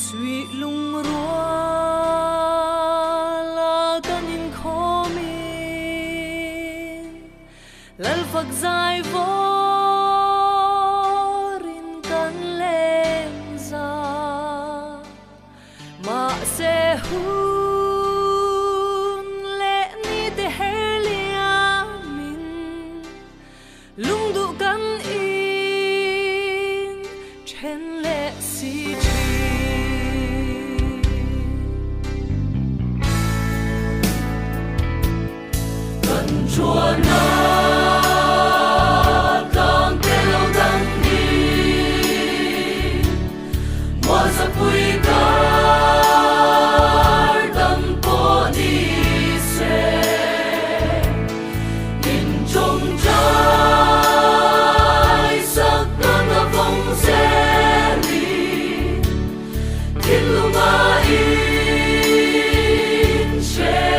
suy lung rua la kanin khomi lal phak zai vorin kan leng za ma se hun le ni te herlia min lung du kan in chen le si Chúa na càng kêu lâu đắng đi mùa giặc vui ca đâm po đi xe nhìn trông trái sắc đơn ở vòng xe đi thiên lưu ma in xe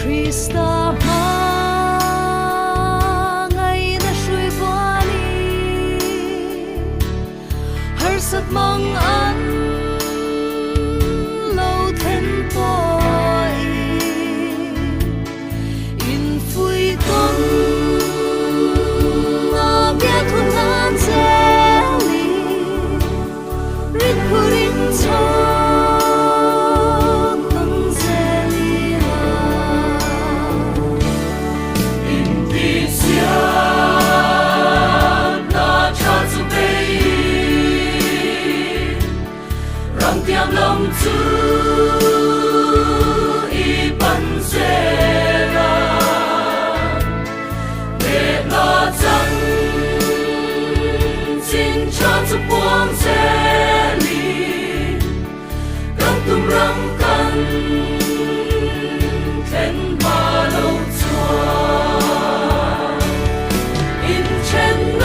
Krista ma ngày na shui vani har sat mang an lâu then poi in phui con a bia thun nan zeli rit purin cho tiam lòng chú y bắn xe ra để lo chân xin cho chú buông xe đi các tung răng căn khen ba lâu chua in trên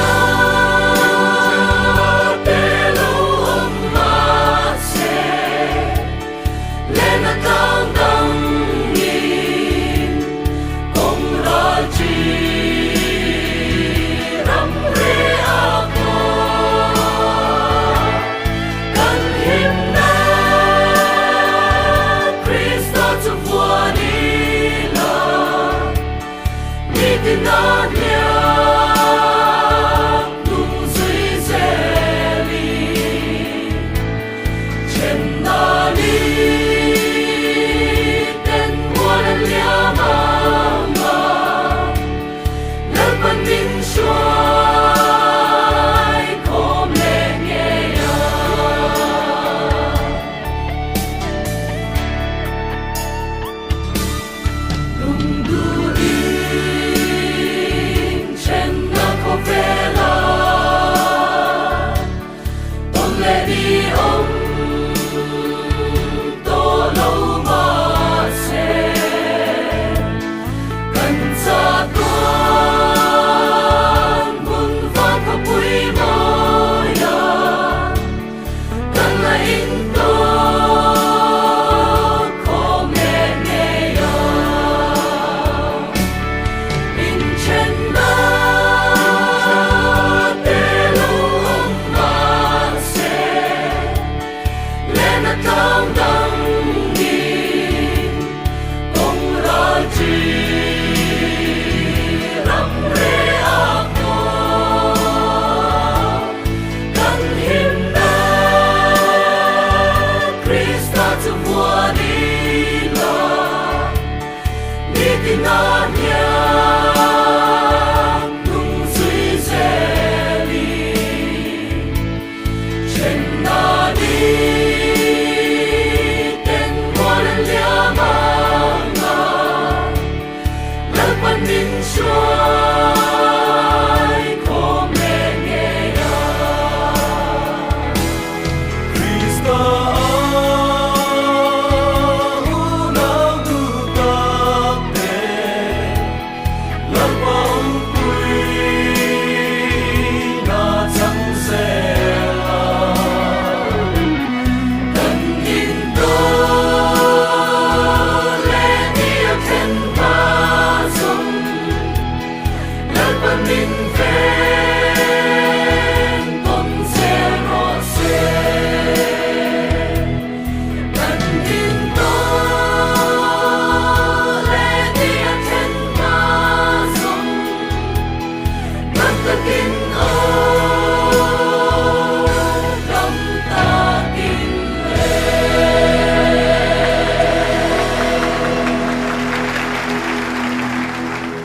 let me